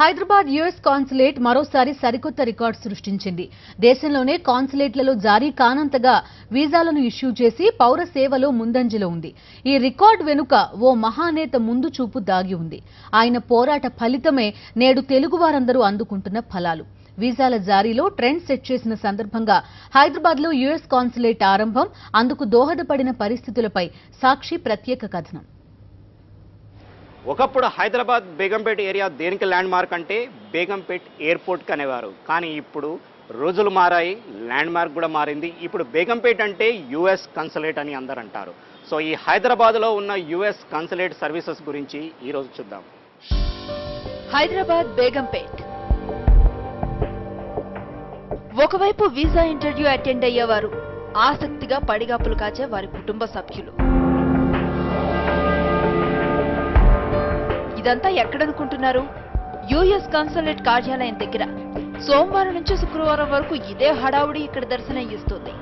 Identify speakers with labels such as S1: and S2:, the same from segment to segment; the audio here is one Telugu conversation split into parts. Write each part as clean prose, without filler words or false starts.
S1: హైదరాబాద్ యుఎస్ కాన్సులేట్ మరోసారి సరికొత్త రికార్డు సృష్టించింది. దేశంలోనే కాన్సులేట్లలో జారీ కానంతగా వీసాలను ఇష్యూ చేసి పౌర సేవలో ముందంజలో ఉంది. ఈ రికార్డు వెనుక ఓ మహానేత ముందు చూపు దాగి ఉంది. ఆయన పోరాట ఫలితమే నేడు తెలుగువారందరూ అందుకుంటున్న ఫలాలు. వీసాల జారీలో ట్రెండ్ సెట్ చేసిన సందర్భంగా హైదరాబాద్లో యుఎస్ కాన్సులేట్ ఆరంభం, అందుకు దోహదపడిన పరిస్థితులపై సాక్షి ప్రత్యేక కథనం.
S2: ఒకప్పుడు హైదరాబాద్ బేగంపేట ఏరియా దేనికి ల్యాండ్ మార్క్ అంటే బేగంపేట్ ఎయిర్పోర్ట్ కనేవారు. కానీ ఇప్పుడు రోజులు మారాయి, ల్యాండ్ మార్క్ కూడా మారింది. ఇప్పుడు బేగంపేట్ అంటే యుఎస్ కాన్సులేట్ అని అందరూ అంటారు. సో ఈ హైదరాబాద్లో ఉన్న యుఎస్ కాన్సులేట్ సర్వీసెస్ గురించి ఈరోజు చూద్దాం.
S3: హైదరాబాద్ బేగంపేట్. ఒకవైపు వీసా ఇంటర్వ్యూ అటెండ్ అయ్యేవారు, ఆసక్తిగా పడిగాపులు కాచే వారి కుటుంబ సభ్యులు. ఇదంతా ఎక్కడనుకుంటున్నారు? యుఎస్ కాన్సులేట్ కార్యాలయం దగ్గర. సోమవారం నుంచి శుక్రవారం వరకు ఇదే హడావుడి ఇక్కడ దర్శనం ఇస్తుంది.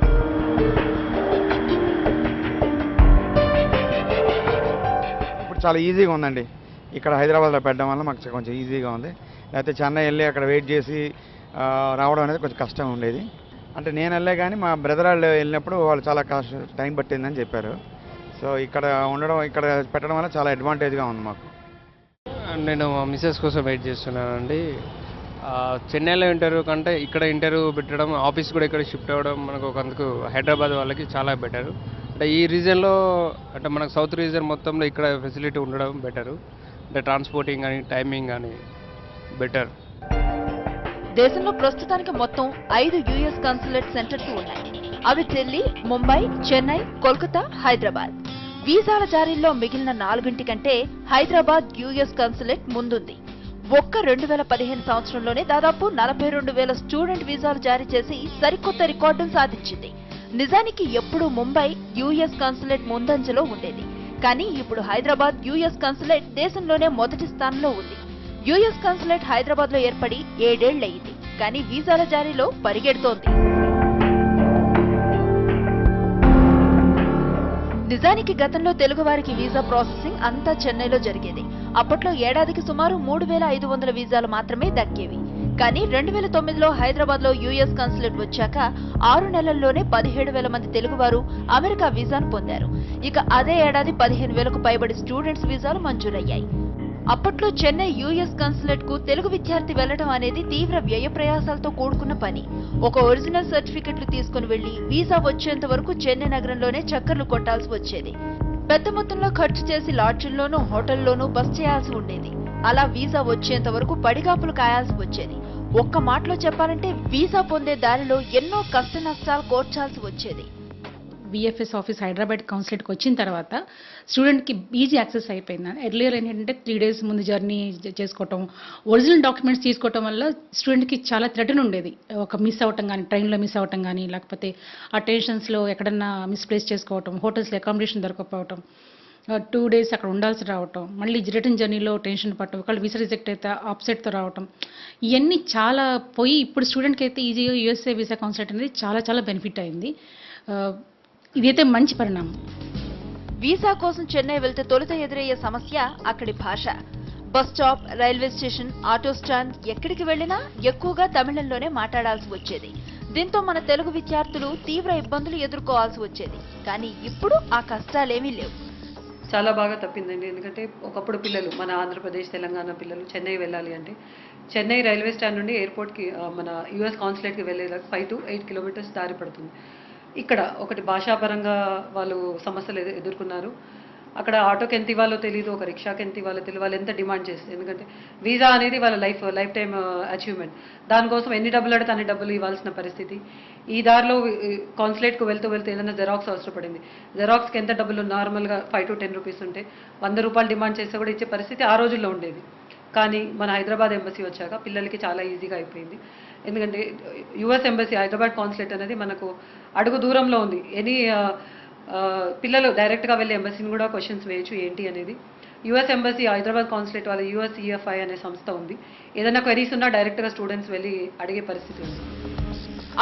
S4: ఇప్పుడు చాలా ఈజీగా ఉందండి. ఇక్కడ హైదరాబాద్లో పెట్టడం వల్ల మాకు కొంచెం ఈజీగా ఉంది. లేకపోతే చెన్నై వెళ్ళి అక్కడ వెయిట్ చేసి రావడం అనేది కొంచెం కష్టం ఉండేది. అంటే నేను వెళ్ళే కానీ మా బ్రదర్ వాళ్ళు వెళ్ళినప్పుడు వాళ్ళు చాలా టైం పట్టిందని చెప్పారు. సో ఇక్కడ ఉండడం, ఇక్కడ పెట్టడం వల్ల చాలా అడ్వాంటేజ్గా ఉంది మాకు.
S5: నేను మా మిస్సెస్ కోసం వెయిట్ చేస్తున్నానండి. చెన్నైలో ఇంటర్వ్యూ కంటే ఇక్కడ ఇంటర్వ్యూ పెట్టడం, ఆఫీస్ కూడా ఇక్కడ షిఫ్ట్ అవ్వడం మనకు ఒకందుకు హైదరాబాద్ వాళ్ళకి చాలా బెటరు. అంటే ఈ రీజన్లో అంటే మనకు సౌత్ రీజన్ మొత్తంలో ఇక్కడ ఫెసిలిటీ ఉండడం బెటరు. అంటే ట్రాన్స్పోర్టింగ్ కానీ టైమింగ్ కానీ బెటర్.
S3: దేశంలో ప్రస్తుతానికి మొత్తం 5 యుఎస్ కాన్సులేట్ సెంటర్స్ ఉన్నాయి. అవి ఢిల్లీ, ముంబై, చెన్నై, కోల్కతా, హైదరాబాద్. వీసాల జారీల్లో మిగిలిన 4 కంటే హైదరాబాద్ యుఎస్ కాన్సులేట్ ముందుంది. ఒక్క 2015 సంవత్సరంలోనే దాదాపు 42,000 స్టూడెంట్ వీసాలు జారీ చేసి సరికొత్త రికార్డును సాధించింది. నిజానికి ఎప్పుడూ ముంబై యుఎస్ కాన్సులేట్ ముందంజలో ఉండేది. కానీ ఇప్పుడు హైదరాబాద్ యుఎస్ కాన్సులేట్ దేశంలోనే మొదటి స్థానంలో ఉంది. యుఎస్ కాన్సులేట్ హైదరాబాద్ లో ఏర్పడి 7 ఏళ్లయింది. కానీ వీసాల జారీలో పరిగెడుతోంది. నిజానికి గతంలో తెలుగు వారికి వీసా ప్రాసెసింగ్ అంతా చెన్నైలో జరిగేది. అప్పట్లో ఏడాదికి సుమారు 3,500 వీసాలు మాత్రమే దక్కేవి. కానీ 2009లో హైదరాబాద్ లో యుఎస్ కాన్సులేట్ వచ్చాక 6 నెలల్లోనే 17,000 మంది తెలుగువారు అమెరికా వీసాను పొందారు. ఇక అదే ఏడాది 15,000కు పైబడి స్టూడెంట్స్ వీసాలు మంజూరయ్యాయి. అప్పట్లో చెన్నై యుఎస్ కాన్సులేట్ కు తెలుగు విద్యార్థి వెళ్లడం అనేది తీవ్ర వ్యయ ప్రయాసాలతో కూడుకున్న పని. ఒక ఒరిజినల్ సర్టిఫికెట్లు తీసుకుని వెళ్లి వీసా వచ్చేంత వరకు చెన్నై నగరంలోనే చక్కర్లు కొట్టాల్సి వచ్చేది. పెద్ద మొత్తంలో ఖర్చు చేసి లాడ్జిల్లోనూ హోటల్లోనూ బస్ చేయాల్సి ఉండేది. అలా వీసా వచ్చేంత వరకు పడిగాపులు కాయాల్సి వచ్చేది. ఒక్క మాటలో చెప్పాలంటే వీసా పొందే దారిలో ఎన్నో కష్ట నష్టాలు కోర్చాల్సి వచ్చేది.
S6: బిఎఫ్ఎస్ ఆఫీస్ హైదరాబాద్ కాన్సులేట్కి వచ్చిన తర్వాత స్టూడెంట్కి ఈజీ యాక్సెస్ అయిపోయింది. ఎర్లియర్ ఏంటంటే 3 days ముందు జర్నీ చేసుకోవటం, ఒరిజినల్ డాక్యుమెంట్స్ తీసుకోవటం వల్ల స్టూడెంట్కి చాలా థ్రెటన్ ఉండేది. ఒక మిస్ అవ్వటం కానీ, ట్రైన్లో మిస్ అవ్వటం కానీ, లేకపోతే ఆ టెన్షన్స్లో ఎక్కడన్నా మిస్ప్లేస్ చేసుకోవటం, హోటల్స్లో అకామిడేషన్ దొరకకపోవటం, 2 days అక్కడ ఉండాల్సి రావటం, మళ్ళీ రిటర్న్ జర్నీలో టెన్షన్ పట్టడం, ఒకళ్ళు వీసా రిజెక్ట్ అయితే ఆప్సెట్తో రావటం, ఇవన్నీ చాలా పోయి ఇప్పుడు స్టూడెంట్కి అయితే ఈజీగా యూఎస్ఏ వీసా కాన్సులేట్ అనేది చాలా చాలా బెనిఫిట్ అయింది. ఇదైతే మంచి పరిణామం.
S3: వీసా కోసం చెన్నై వెళ్తే తొలుత ఎదురయ్యే సమస్య అక్కడి భాష. Bus stop, railway station, auto stand ఎక్కడికి వెళ్లినా ఎక్కువగా తమిళంలోనే మాట్లాడాల్సి వచ్చేది. దీంతో మన తెలుగు విద్యార్థులు తీవ్ర ఇబ్బందులు ఎదుర్కోవాల్సి వచ్చేది. కానీ ఇప్పుడు ఆ కష్టాలేమీ లేవు.
S7: చాలా బాగా తప్పిందండి. ఎందుకంటే ఒకప్పుడు పిల్లలు, మన ఆంధ్రప్రదేశ్, తెలంగాణ పిల్లలు చెన్నై వెళ్ళాలి అంటే చెన్నై రైల్వే స్టాండ్ నుండి ఎయిర్పోర్ట్కి, మన యుఎస్ కాన్సులేట్కి వెళ్ళేదాకా 5 to 8 kilometers దారి పడుతుంది. ఇక్కడ ఒకటి భాషాపరంగా వాళ్ళు సమస్యలు ఎదుర్కొన్నారు. అక్కడ ఆటోకి ఎంత ఇవ్వాలో తెలియదు, ఒక రిక్షాకి ఎంత ఇవ్వాలో తెలియదు. వాళ్ళు ఎంత డిమాండ్ చేస్తారు, ఎందుకంటే వీసా అనేది వాళ్ళ లైఫ్ టైమ్ అచీవ్మెంట్. దానికోసం ఎన్ని డబ్బులు అడితే అన్ని డబ్బులు ఇవ్వాల్సిన పరిస్థితి. ఈ దారిలో కాన్సులేట్కు వెళ్తూ ఏదైనా జెరాక్స్ అవసరపడింది, జెరాక్స్కి ఎంత డబ్బులు నార్మల్గా 5 to 10 rupees ఉంటే 100 రూపాయలు డిమాండ్ చేస్తే కూడా ఇచ్చే పరిస్థితి ఆ రోజుల్లో ఉండేది. కానీ మన హైదరాబాద్ ఎంబసీ వచ్చాక పిల్లలకి చాలా ఈజీగా అయిపోయింది. ఎందుకంటే యుఎస్ ఎంబసీ హైదరాబాద్ కాన్సులేట్ అనేది మనకు అడుగు దూరంలో ఉంది. పిల్లలు డైరెక్ట్గా వెళ్ళి ఎంబసీని కూడా క్వశ్చన్స్ వేయచ్చు ఏంటి అనేది. యుఎస్ ఎంబసీ హైదరాబాద్ కాన్సులేట్ వాళ్ళ యుఎస్ఈఎఫ్ఐ అనే సంస్థ ఉంది. ఏదైనా క్వరీస్ ఉన్నా డైరెక్ట్గా స్టూడెంట్స్ వెళ్ళి అడిగే పరిస్థితి ఉంది.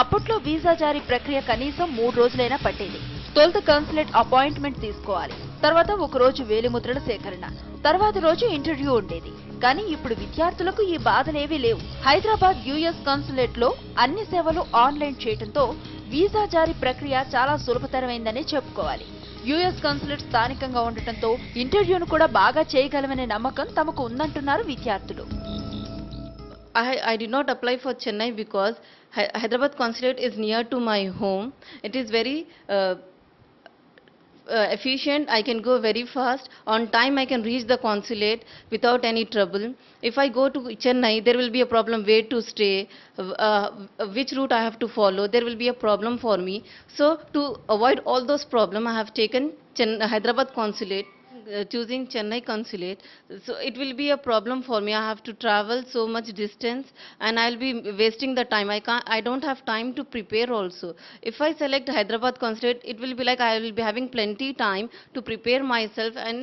S3: అప్పట్లో వీసా జారీ ప్రక్రియ కనీసం 3 రోజులైనా పట్టేది. తొలుత కాన్సులేట్ అపాయింట్మెంట్ తీసుకోవాలి, తర్వాత ఒక రోజు వేలిముద్రల సేకరణ, తర్వాత రోజు ఇంటర్వ్యూ ఉండేది. కానీ ఇప్పుడు విద్యార్థులకు ఈ బాధలేవీ లేవు. హైదరాబాద్ యుఎస్ కాన్సులేట్ లో అన్ని సేవలు ఆన్లైన్ చేయడంతో వీసా జారీ ప్రక్రియ చాలా సులభతరమైందని చెప్పుకోవాలి. యుఎస్ కాన్సులేట్ స్థానికంగా ఉండటంతో ఇంటర్వ్యూను కూడా బాగా చేయగలమనే నమ్మకం తమకు ఉందంటున్నారు విద్యార్థులు.
S8: I did not apply for Chennai because Hyderabad consulate is near to my home. It is very efficient. I can go very fast. On time I can reach the consulate without any trouble. If I go to Chennai, there will be a problem where to stay, which route I have to follow. There will be a problem for me. So to avoid all those problems, I have taken Hyderabad consulate. Choosing Chennai consulate, so it will be a problem for me. I have to travel so much distance and I'll be wasting the time. I don't have time to prepare also. If I select Hyderabad consulate, it will be like I will be having plenty time to prepare myself, and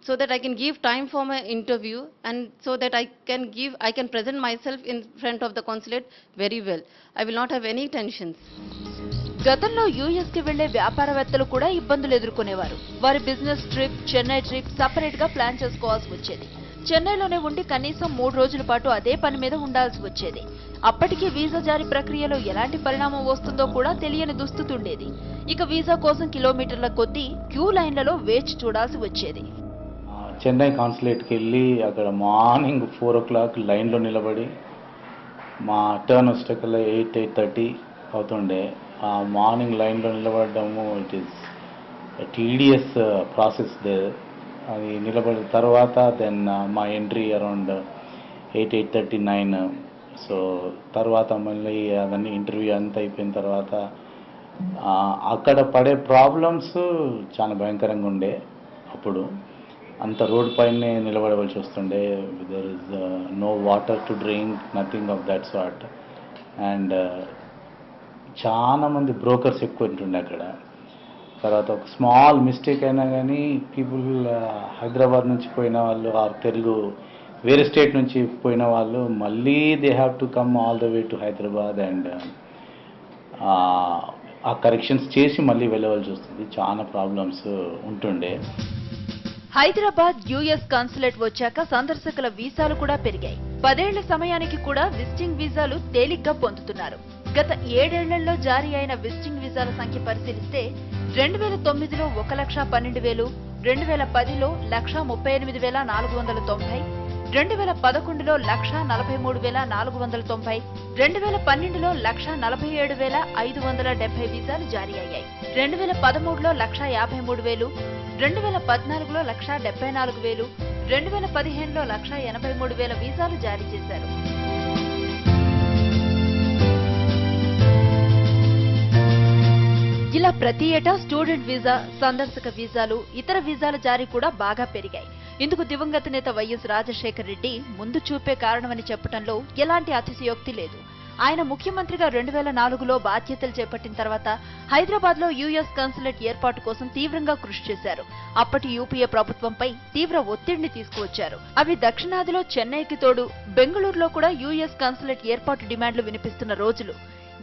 S8: so that I can give time for my interview, and so that I can present myself in front of the consulate very well. I will not have any tensions.
S3: గతంలో యుఎస్ కి వెళ్లే వ్యాపారవేత్తలు కూడా ఇబ్బందులు ఎదుర్కొనేవారు. వారి business trip, Chennai trip separate గా ప్లాన్ చేసుకోవాల్సి వచ్చేది. చెన్నైలోనే ఉండి కనీసం 3 రోజుల పాటు అదే పని మీద ఉండాల్సి వచ్చేది. అప్పటికి వీసా జారీ ప్రక్రియలో ఎలాంటి పరిణామం వస్తుందో కూడా తెలియని దుస్థితి ఉండేది. ఇక వీసా కోసం కిలోమీటర్ల కొద్దీ క్యూ లైన్లలో వేచి చూడాల్సి వచ్చేది.
S9: చెన్నై కాన్సులేట్కి వెళ్ళి అక్కడ మార్నింగ్ 4 o'clock లైన్లో నిలబడి మా టర్న్ వచ్చేకల్లా 8:30 అవుతుండే. ఆ మార్నింగ్ లైన్లో నిలబడము it is tedious process there. అది నిలబడిన తర్వాత దెన్ మా ఎంట్రీ అరౌండ్ 8:39. సో తర్వాత మళ్ళీ అవన్నీ ఇంటర్వ్యూ అంతా అయిపోయిన తర్వాత అక్కడ పడే ప్రాబ్లమ్స్ చాలా భయంకరంగా ఉండే. అప్పుడు అంత రోడ్ పైనే నిలబడవలసి వస్తుండే. There is no water to drink, nothing of that sort. And చాలా మంది బ్రోకర్స్ ఎక్కువ ఉంటుండే అక్కడ. తర్వాత ఒక స్మాల్ మిస్టేక్ అయినా కానీ పీపుల్ హైదరాబాద్ నుంచి పోయిన వాళ్ళు ఆర్ తెలుగు వేరే స్టేట్ నుంచి పోయిన వాళ్ళు మళ్ళీ they have to come all the way to Hyderabad and ఆ కరెక్షన్స్ చేసి మళ్ళీ వెళ్ళవలసి వస్తుంది. చాలా ప్రాబ్లమ్స్ ఉంటుండే.
S3: హైదరాబాద్ యుఎస్ కాన్సులేట్ వచ్చాక సందర్శకుల వీసాలు కూడా పెరిగాయి. 10 ఏళ్ల సమయానికి కూడా విజిటింగ్ వీసాలు తేలిగ్గా పొందుతున్నారు. గత 7 ఏళ్లలో జారీ అయిన విజిటింగ్ వీసాల సంఖ్య పరిశీలిస్తే 2009లో 1,12,000, 2010లో 138,490, 2011లో 143,490, 2012లో 147,570 వీసాలు జారీ అయ్యాయి. 2013లో 153,000, 2014లో 174,000, 2015లో 183,000 వీసాలు జారీ చేశారు. ఇలా ప్రతి ఏటా స్టూడెంట్ వీసా, సందర్శక వీసాలు, ఇతర వీసాల జారీ కూడా బాగా పెరిగాయి. ఇందుకు దివంగత నేత వైఎస్ రాజశేఖర రెడ్డి ముందు చూపే కారణమని చెప్పడంలో ఎలాంటి అతిశయోక్తి లేదు. ఆయన ముఖ్యమంత్రిగా 2004లో బాధ్యతలు చేపట్టిన తర్వాత హైదరాబాద్ లో యుఎస్ కాన్సులేట్ ఏర్పాటు కోసం తీవ్రంగా కృషి చేశారు. అప్పటి యూపీఏ ప్రభుత్వంపై తీవ్ర ఒత్తిడిని తీసుకువచ్చారు. అవి దక్షిణాదిలో చెన్నైకి తోడు బెంగళూరులో కూడా యుఎస్ కాన్సులేట్ ఏర్పాటు డిమాండ్లు వినిపిస్తున్న రోజులు.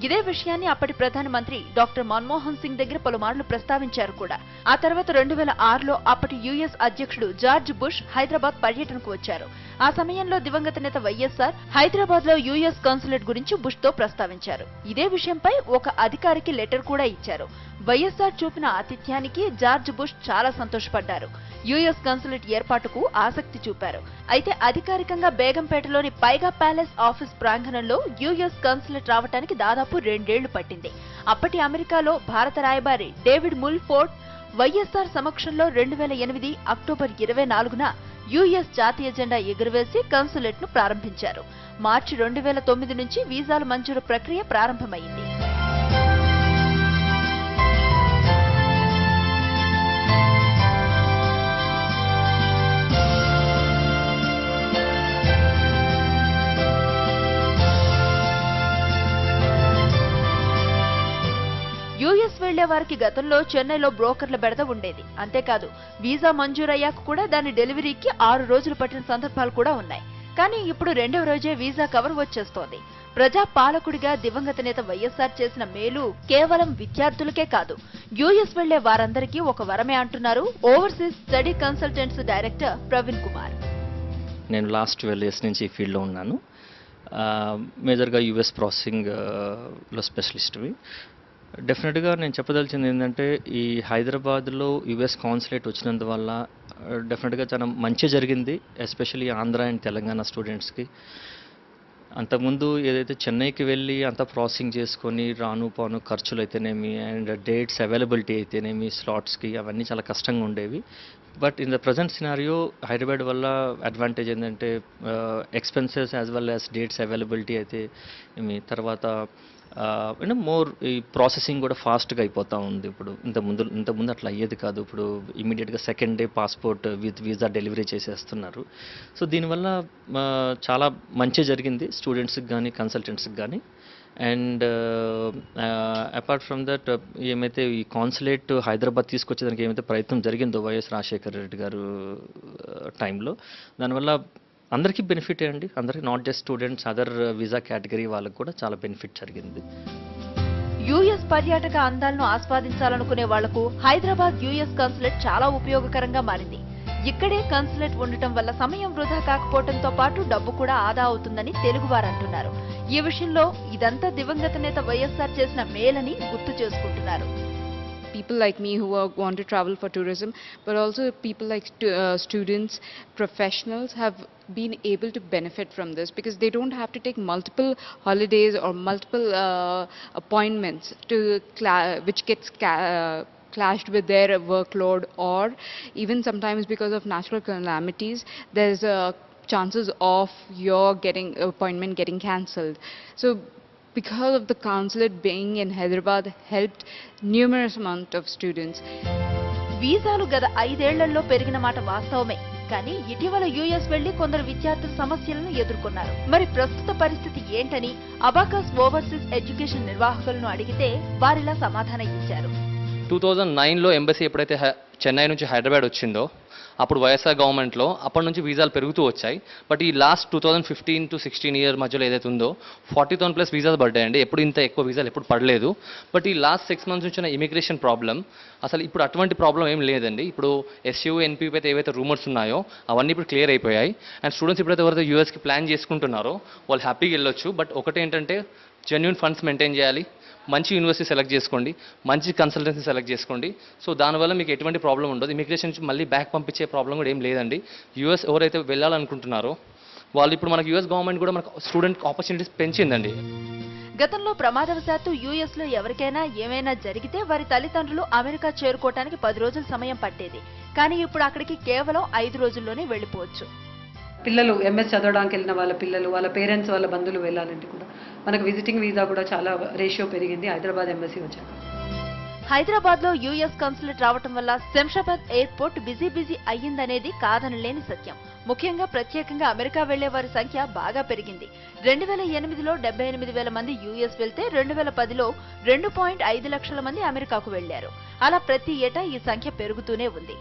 S3: ఇదే విషయాన్ని అప్పటి ప్రధానమంత్రి డాక్టర్ మన్మోహన్ సింగ్ దగ్గర పలుమార్లు ప్రస్తావించారు కూడా. ఆ తర్వాత 2006లో అప్పటి యుఎస్ అధ్యక్షుడు జార్జ్ బుష్ హైదరాబాద్ పర్యటనకు వచ్చారు. ఆ సమయంలో దివంగత నేత వైఎస్ఆర్ హైదరాబాద్ లో యుఎస్ కాన్సులేట్ గురించి బుష్ తో ప్రస్తావించారు. ఇదే విషయంపై ఒక అధికారికి లెటర్ కూడా ఇచ్చారు. వైఎస్ఆర్ చూపిన ఆతిథ్యానికి జార్జ్ బుష్ చాలా సంతోషపడ్డారు. యుఎస్ కాన్సులేట్ ఏర్పాటుకు ఆసక్తి చూపారు. అయితే అధికారికంగా బేగంపేటలోని పైగా ప్యాలెస్ ఆఫీస్ ప్రాంగణంలో యుఎస్ కాన్సులేట్ రావడానికి దాదాపు 2 ఏళ్లు పట్టింది. అప్పటి అమెరికాలో భారత రాయబారి డేవిడ్ ముల్ఫోర్డ్ వైఎస్ఆర్ సమక్షంలో 2008 అక్టోబర్ 24న యుఎస్ జాతీయ జెండా ఎగురవేసి కాన్సులేట్ ను ప్రారంభించారు. మార్చి 2009 నుంచి వీసాల మంజూరు ప్రక్రియ ప్రారంభమైంది. యుఎస్ వెళ్లే వారికి గతంలో చెన్నైలో బ్రోకర్ల బెడద ఉండేది. అంతేకాదు వీసా మంజూరయ్యాక కూడా దాని డెలివరీకి 6 రోజులు పట్టిన సందర్భాలు కూడా ఉన్నాయి. కానీ ఇప్పుడు 2వ రోజే వీసా కవర్ వచ్చేస్తోంది. ప్రజా పాలకుడిగా దివంగత నేత వైఎస్ఆర్ చేసిన మేలు కేవలం విద్యార్థులకే కాదు, యుఎస్ వెళ్లే వారందరికీ ఒక వరమే అంటున్నారు overseas study consultants director Praveen Kumar.
S10: నేను లాస్ట్ 12 years నుంచి ఈ ఫీల్డ్లో ఉన్నాను. మేజర్గా యూఎస్ ప్రాసెసింగ్లో స్పెషలిస్ట్వి. డెఫినెట్గా నేను చెప్పదలిచింది ఏంటంటే ఈ హైదరాబాద్లో యుఎస్ కాన్సులేట్ వచ్చినందువల్ల డెఫినెట్గా చాలా మంచి జరిగింది, ఎస్పెషల్లీ ఆంధ్ర అండ్ తెలంగాణ స్టూడెంట్స్కి. అంతకుముందు ఏదైతే చెన్నైకి వెళ్ళి అంతా ప్రాసెసింగ్ చేసుకొని రాను పాను ఖర్చులు అయితేనేమి అండ్ డేట్స్ అవైలబిలిటీ అయితేనేమి స్లాట్స్కి అవన్నీ చాలా కష్టంగా ఉండేవి. But in the present scenario Hyderabad వల్ల అడ్వాంటేజ్ ఏంటంటే expenses as well as dates availability అయితే ఏమి తర్వాత మోర్ ఈ ప్రాసెసింగ్ కూడా ఫాస్ట్గా అయిపోతూ ఉంది. ఇప్పుడు ఇంతకుముందు అట్లా అయ్యేది కాదు. ఇప్పుడు ఇమీడియట్గా second day passport with visa delivery చేసేస్తున్నారు. సో దీనివల్ల చాలా మంచి జరిగింది స్టూడెంట్స్కి కానీ కన్సల్టెంట్స్కి కానీ. అండ్ అపార్ట్ ఫ్రమ్ దట్ ఏమైతే ఈ కాన్సులేట్ హైదరాబాద్ తీసుకొచ్చేదానికి ఏమైతే ప్రయత్నం జరిగిందో వైఎస్ రాజశేఖర రెడ్డి గారు టైంలో, దానివల్ల అందరికీ బెనిఫిట్ అండి. అందరికీ, not just students, other visa category వాళ్ళకి కూడా చాలా బెనిఫిట్ జరిగింది.
S3: యుఎస్ పర్యాటక అందాలను ఆస్వాదించాలనుకునే వాళ్లకు హైదరాబాద్ యుఎస్ కాన్సులేట్ చాలా ఉపయోగకరంగా మారింది. ఇక్కడే కాన్సులేట్ ఉండటం వల్ల సమయం వృధా కాకపోవడంతో పాటు డబ్బు కూడా ఆదా అవుతుందని తెలుగువారు అంటున్నారు. ఈ విషయంలో ఇదంతా దివంగత నేత వైఎస్ఆర్ చేసిన మేలని గుర్తు చేసుకుంటున్నారు.
S11: People like me who want to travel for tourism, but also people like students, professionals have been able to benefit from this because they don't have to take multiple holidays or multiple appointments to which gets clashed with their workload, or even sometimes because of natural calamities there's chances of your appointment getting cancelled. So because of the consulate being in Hyderabad helped numerous amount of students.
S3: వీసాలు గత 5 ఏళ్లలో పెరిగిన మాట వాస్తవమే, కానీ ఇటీవల యుఎస్ వెళ్లి కొందరు విద్యార్థులు సమస్యలను ఎదుర్కొన్నారు. మరి ప్రస్తుత పరిస్థితి ఏంటని అబాకస్ ఓవర్సీస్ ఎడ్యుకేషన్ నిర్వాహకులను అడిగితే వారిలా సమాధానం ఇచ్చారు.
S12: 2009లో ఎంబసీ ఎప్పుడైతే చెన్నై నుంచి హైదరాబాద్ వచ్చిందో అప్పుడు వైఎస్ఆర్ గవర్నమెంట్లో అప్పటి నుంచి వీసాలు పెరుగుతూ వచ్చాయి. బట్ ఈ లాస్ట్ 2015 to 16 ఇయర్ మధ్యలో ఏదైతే ఉందో 40,000+ వీసాలు పడ్డాయండి. ఎప్పుడు ఇంత ఎక్కువ వీసాలు ఎప్పుడు పడలేదు. బట్ ఈ లాస్ట్ 6 months నుంచి ఉన్న ఇమిగ్రేషన్ ప్రాబ్లం, అసలు ఇప్పుడు అటువంటి ప్రాబ్లం ఏం లేదండి. ఇప్పుడు ఎస్యూ ఎన్పీ అయితే ఏవైతే రూమర్స్ ఉన్నాయో అవన్నీ ఇప్పుడు క్లియర్ అయిపోయాయి. అండ్ స్టూడెంట్స్ ఇప్పుడైతే ఎవరైతే యూఎస్కి ప్లాన్ చేసుకుంటున్నారో వాళ్ళు హ్యాపీగా వెళ్ళొచ్చు. బట్ ఒకటేంటంటే జెన్యూన్ ఫండ్స్ మెయింటైన్ చేయాలి, మంచి యూనివర్సిటీ సెలెక్ట్ చేసుకోండి, మంచి కన్సల్టెన్సీ సెలెక్ట్ చేసుకోండి. సో దానివల్ల మీకు ఎటువంటి ప్రాబ్లం ఉండదు. ఇమిగ్రేషన్ నుంచి మళ్ళీ బ్యాక్ పంపించే ప్రాబ్లం కూడా ఏం లేదండి. యూఎస్ ఎవరైతే వెళ్ళాలనుకుంటున్నారో వాళ్ళు ఇప్పుడు మనకు యూఎస్ గవర్నమెంట్ కూడా మనకు స్టూడెంట్ ఆపర్చునిటీస్ పెంచిందండి.
S3: గతంలో ప్రమాదవశాత్తు యుఎస్ లో ఎవరికైనా ఏమైనా జరిగితే వారి తల్లిదండ్రులు అమెరికా చేరుకోవడానికి 10 రోజుల సమయం పట్టేది. కానీ ఇప్పుడు అక్కడికి కేవలం 5 రోజుల్లోనే వెళ్లిపోవచ్చు.
S7: పిల్లలు ఎంఎస్ చదవడానికి వెళ్ళిన వాళ్ళ పిల్లలు, వాళ్ళ పేరెంట్స్, వాళ్ళ బంధువులు వెళ్ళాలంటే కూడా మనకు విజిటింగ్ వీసా కూడా చాలా రేషియో పెరిగింది హైదరాబాద్ ఎంబసీ వచ్చాక.
S3: హైదరాబాద్ లో యుఎస్ కాన్సులేట్ రావటం వల్ల శంషాబాద్ ఎయిర్పోర్ట్ బిజీ అయ్యిందనేది కాదనలేని సత్యం. ముఖ్యంగా ప్రత్యేకంగా అమెరికా వెళ్లే వారి సంఖ్య బాగా పెరిగింది. 2008లో 78,000 మంది యుఎస్ వెళ్తే 2010లో 2.5 లక్షల మంది అమెరికాకు వెళ్లారు. అలా ప్రతి ఏటా ఈ సంఖ్య పెరుగుతూనే ఉంది.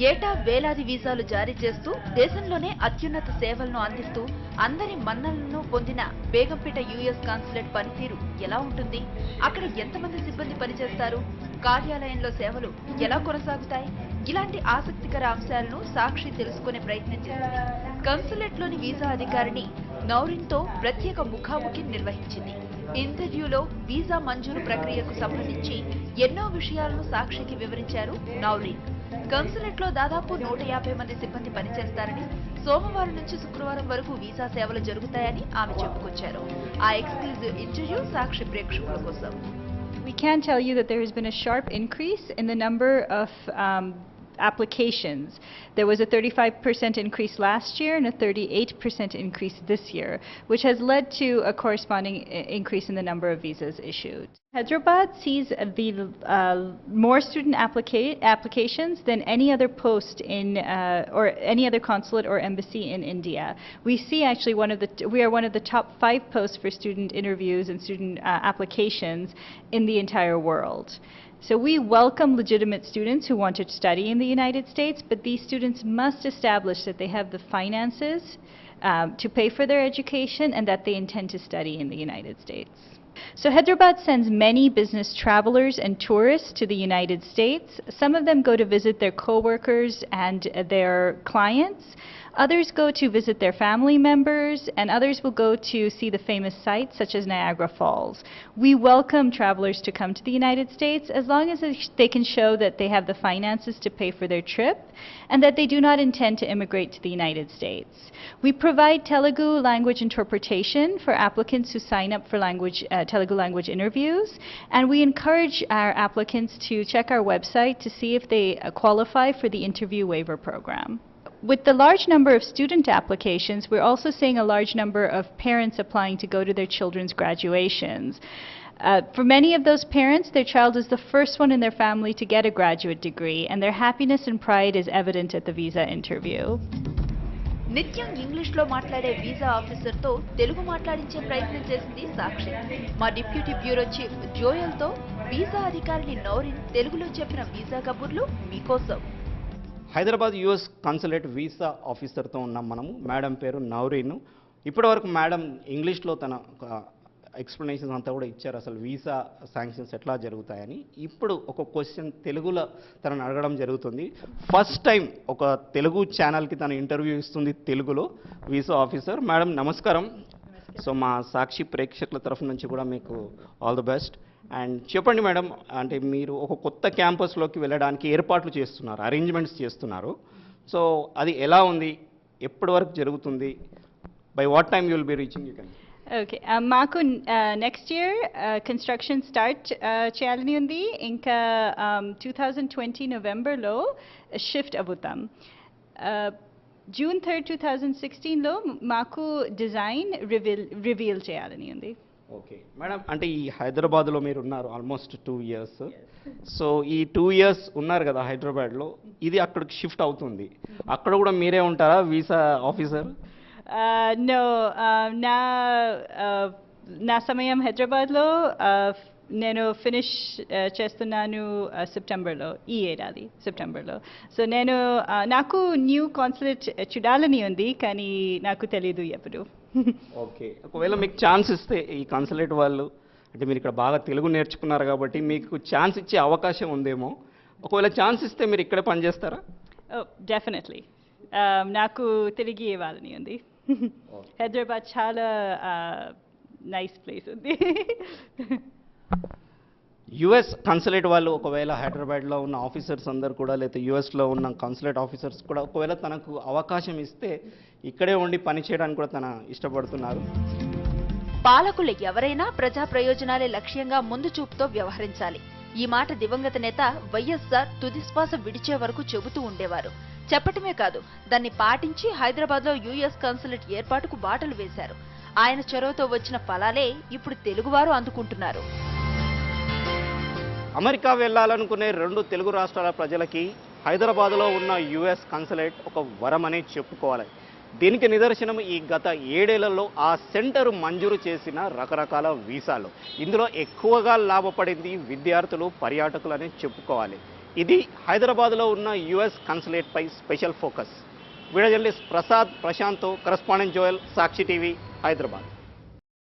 S3: ఏటా వేలాది వీసాలు జారీ చేస్తూ దేశంలోనే అత్యున్నత సేవలను అందిస్తూ అందరి మన్ననలను పొందిన బేగంపేట యుఎస్ కాన్సులేట్ పనితీరు ఎలా ఉంటుంది? అక్కడ ఎంతమంది సిబ్బంది పనిచేస్తారు? కార్యాలయంలో సేవలు ఎలా కొనసాగుతాయి? ఇలాంటి ఆసక్తికర అంశాలను సాక్షి తెలుసుకునే ప్రయత్నం చేసింది. కాన్సులేట్లోని వీసా అధికారిని నౌరిన్తో ప్రత్యేక ముఖాముఖి నిర్వహించింది. ఇంటర్వ్యూలో వీసా మంజూరు ప్రక్రియకు సంబంధించి ఎన్నో విషయాలను సాక్షికి వివరించారు నౌరిన్. కాన్సులేట్ లో దాదాపు 150 మంది సిబ్బంది పనిచేస్తారని, సోమవారం నుంచి శుక్రవారం వరకు వీసా సేవలు జరుగుతాయని ఆమె చెప్పుకొచ్చారు. ఆ ఎక్స్క్లూజివ్ ఇంటర్వ్యూ సాక్షి ప్రేక్షకుల కోసం.
S13: We can tell you that there has been a sharp increase in the number of applications. There was a 35% increase last year and a 38% increase this year, which has led to a corresponding increase in the number of visas issued. Hyderabad sees the more student applications than any other post in or any other consulate or embassy in India. We see actually we are one of the top 5 posts for student interviews and student applications in the entire world. So we welcome legitimate students who want to study in the United States, but these students must establish that they have the finances to pay for their education and that they intend to study in the United States. So Hyderabad sends many business travelers and tourists to the United States. Some of them go to visit their co-workers and their clients. Others go to visit their family members, and others will go to see the famous sites such as Niagara Falls. We welcome travelers to come to the United States as long as they can show that they have the finances to pay for their trip and that they do not intend to immigrate to the United States. We provide Telugu language interpretation for applicants who sign up for Telugu language interviews, and we encourage our applicants to check our website to see if they qualify for the interview waiver program. With the large number of student applications, we're also seeing a large number of parents applying to go to their children's graduations. For many of those parents, their child is the first one in their family to get a graduate degree, and their happiness and pride is evident at the visa interview.
S3: నిత్యం ఇంగ్లీష్లో మాట్లాడే వీసా ఆఫీసర్తో తెలుగు మాట్లాడించే ప్రయత్నం చేసింది సాక్షి. మా డిప్యూటీ బ్యూరో చీఫ్ జోయల్తో వీసా అధికారిని నౌరిన్ తెలుగులో చెప్పిన వీసా కబుర్లు మీకోసం.
S2: హైదరాబాద్ యుఎస్ కాన్సులేట్ వీసా ఆఫీసర్తో ఉన్నాం మనము. మేడం పేరు నౌరీన్. ఇప్పటివరకు మేడం ఇంగ్లీష్లో తన ఎక్స్ప్లెనేషన్స్ అంతా కూడా ఇచ్చారు, అసలు వీసా శాంక్షన్స్ ఎట్లా జరుగుతాయని. ఇప్పుడు ఒక క్వశ్చన్ తెలుగులో తనను అడగడం జరుగుతుంది. ఫస్ట్ టైం ఒక తెలుగు ఛానల్కి తన ఇంటర్వ్యూ ఇస్తుంది తెలుగులో వీసా ఆఫీసర్. మేడం నమస్కారం. సో మా సాక్షి ప్రేక్షకుల తరఫు నుంచి కూడా మీకు ఆల్ ది బెస్ట్. అండ్ చెప్పండి మేడం, అంటే మీరు ఒక కొత్త క్యాంపస్లోకి వెళ్ళడానికి ఏర్పాట్లు చేస్తున్నారు, అరేంజ్మెంట్స్ చేస్తున్నారు. సో అది ఎలా ఉంది, ఎప్పటి వరకు జరుగుతుంది, by what time you will be reaching you can?
S13: Okay, మాకు నెక్స్ట్ ఇయర్ కన్స్ట్రక్షన్ స్టార్ట్ చేయాలని ఉంది. ఇంకా 2020 నవంబర్లో షిఫ్ట్ అవుతాం. June 3rd, 2016లో మాకు డిజైన్ రివీల్ చేయాలని ఉంది.
S2: ఓకే మేడం, అంటే ఈ హైదరాబాద్లో మీరు ఉన్నారు ఆల్మోస్ట్ 2 years. సో ఈ 2 years ఉన్నారు కదా హైదరాబాద్లో, ఇది అక్కడికి షిఫ్ట్ అవుతుంది. అక్కడ కూడా మీరే ఉంటారా వీసా ఆఫీసర్?
S13: నో, నా సమయం హైదరాబాద్లో. నేను ఫినిష్ చేస్తున్నాను సెప్టెంబర్లో, ఈ ఏడాది సెప్టెంబర్లో. సో నాకు న్యూ కాన్సులేట్ చూడాలని ఉంది, కానీ నాకు తెలీదు ఎప్పుడు.
S2: ఓకే, ఒకవేళ మీకు ఛాన్స్ ఇస్తే ఈ కాన్సులేట్ వాళ్ళు, అంటే మీరు ఇక్కడ బాగా తెలుగు నేర్చుకున్నారు కాబట్టి మీకు ఛాన్స్ ఇచ్చే అవకాశం ఉందేమో. ఒకవేళ ఛాన్స్ ఇస్తే మీరు ఇక్కడే పనిచేస్తారా?
S13: డెఫినెట్లీ, నాకు తిరిగి ఇవ్వాలని ఉంది. హైదరాబాద్ చాలా నైస్ ప్లేస్ ఉంది.
S2: యుఎస్ కాన్సులేట్ వాళ్ళు ఒకవేళ హైదరాబాద్లో ఉన్న ఆఫీసర్స్ అందరు కూడా, లేదా యుఎస్లో ఉన్న కాన్సులేట్ ఆఫీసర్స్ కూడా ఒకవేళ తనకు అవకాశం ఇస్తే ఇక్కడే ఉండి పని చేయడానికి కూడా తన ఇష్టపడుతున్నారు.
S3: పాలకులు ఎవరైనా ప్రజా ప్రయోజనాలే లక్ష్యంగా ముందు చూపుతో వ్యవహరించాలి. ఈ మాట దివంగత నేత వైఎస్ఆర్ తుది శ్వాస విడిచే వరకు చెబుతూ ఉండేవారు. చెప్పటమే కాదు, దాన్ని పాటించి హైదరాబాద్లో యుఎస్ కాన్సులేట్ ఏర్పాటుకు బాటలు వేశారు. ఆయన చొరవతో వచ్చిన ఫలాలే ఇప్పుడు తెలుగువారు అందుకుంటున్నారు.
S2: అమెరికా వెళ్లాలనుకునే 2 తెలుగు రాష్ట్రాల ప్రజలకి హైదరాబాద్లో ఉన్న యుఎస్ కాన్సులేట్ ఒక వరం అనే చెప్పుకోవాలి. దీనికి నిదర్శనం ఈ గత 7 ఏళ్లలో ఆ సెంటర్ మంజూరు చేసిన రకరకాల వీసాలు. ఇందులో ఎక్కువగా లాభపడింది విద్యార్థులు, పర్యాటకులు అని చెప్పుకోవాలి. ఇది హైదరాబాద్లో ఉన్న యుఎస్ కాన్సులేట్పై స్పెషల్ ఫోకస్. వీడియో జర్నలిస్ట్ ప్రశాంత్తో correspondent Joel, Sakshi TV, Hyderabad.